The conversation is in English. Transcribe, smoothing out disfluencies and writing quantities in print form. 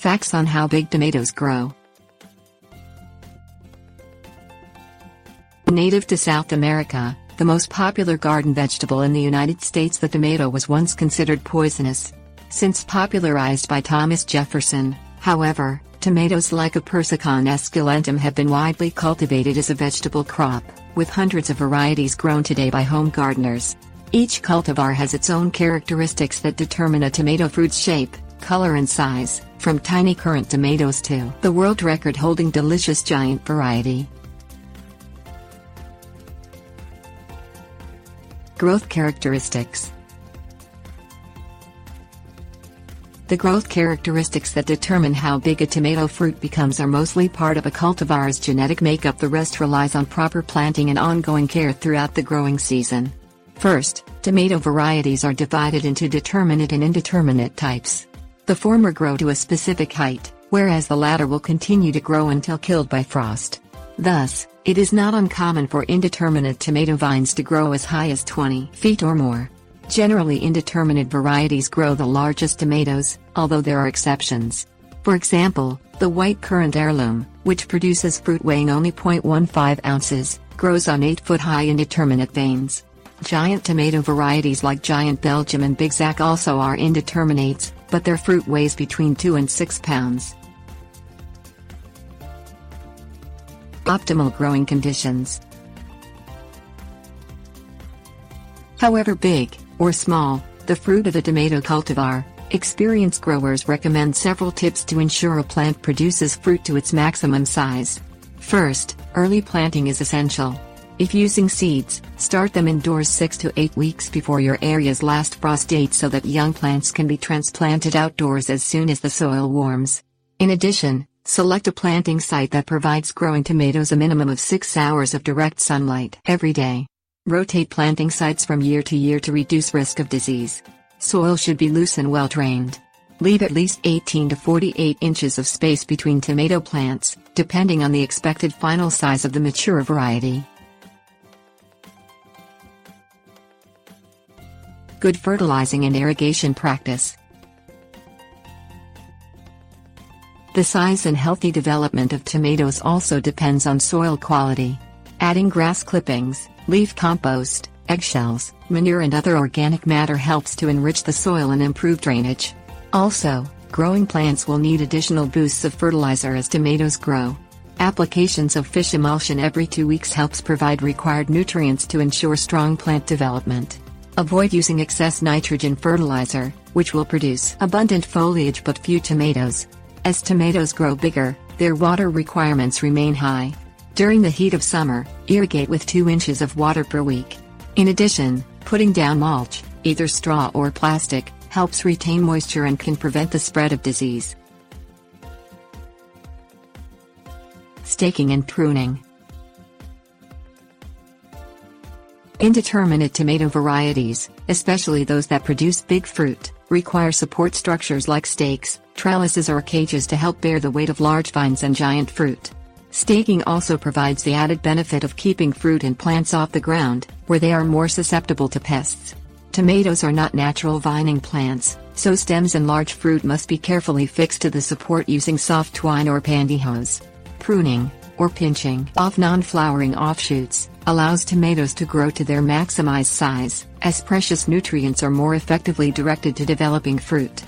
Facts on how big tomatoes grow. Native to South America, the most popular garden vegetable in the United States, the tomato was once considered poisonous. Since popularized by Thomas Jefferson, however, tomatoes Lycopersicon esculentum have been widely cultivated as a vegetable crop, with hundreds of varieties grown today by home gardeners. Each cultivar has its own characteristics that determine a tomato fruit's shape, color and size, from tiny currant tomatoes to the world record-holding delicious giant variety. Growth characteristics. The growth characteristics that determine how big a tomato fruit becomes are mostly part of a cultivar's genetic makeup. The rest relies on proper planting and ongoing care throughout the growing season. First, tomato varieties are divided into determinate and indeterminate types. The former grow to a specific height, whereas the latter will continue to grow until killed by frost. Thus, it is not uncommon for indeterminate tomato vines to grow as high as 20 feet or more. Generally, indeterminate varieties grow the largest tomatoes, although there are exceptions. For example, the white currant heirloom, which produces fruit weighing only 0.15 ounces, grows on 8-foot-high indeterminate veins. Giant tomato varieties like Giant Belgium and Big Zac also are indeterminates, but their fruit weighs between 2 and 6 pounds. Optimal growing conditions. However big or small the fruit of a tomato cultivar, experienced growers recommend several tips to ensure a plant produces fruit to its maximum size. First, early planting is essential. If using seeds, start them indoors 6 to 8 weeks before your area's last frost date so that young plants can be transplanted outdoors as soon as the soil warms. In addition, select a planting site that provides growing tomatoes a minimum of 6 hours of direct sunlight every day. Rotate planting sites from year to year to reduce risk of disease. Soil should be loose and well drained. Leave at least 18 to 48 inches of space between tomato plants, depending on the expected final size of the mature variety. Good fertilizing and irrigation practice. The size and healthy development of tomatoes also depends on soil quality. Adding grass clippings, leaf compost, eggshells, manure and other organic matter helps to enrich the soil and improve drainage. Also, growing plants will need additional boosts of fertilizer as tomatoes grow. Applications of fish emulsion every 2 weeks helps provide required nutrients to ensure strong plant development. Avoid using excess nitrogen fertilizer, which will produce abundant foliage but few tomatoes. As tomatoes grow bigger, their water requirements remain high. During the heat of summer, irrigate with 2 inches of water per week. In addition, putting down mulch, either straw or plastic, helps retain moisture and can prevent the spread of disease. Staking and pruning. Indeterminate tomato varieties, especially those that produce big fruit, require support structures like stakes, trellises or cages to help bear the weight of large vines and giant fruit. Staking also provides the added benefit of keeping fruit and plants off the ground, where they are more susceptible to pests. Tomatoes are not natural vining plants, so stems and large fruit must be carefully fixed to the support using soft twine or pantyhose. Pruning, or pinching off non-flowering offshoots, allows tomatoes to grow to their maximized size, as precious nutrients are more effectively directed to developing fruit.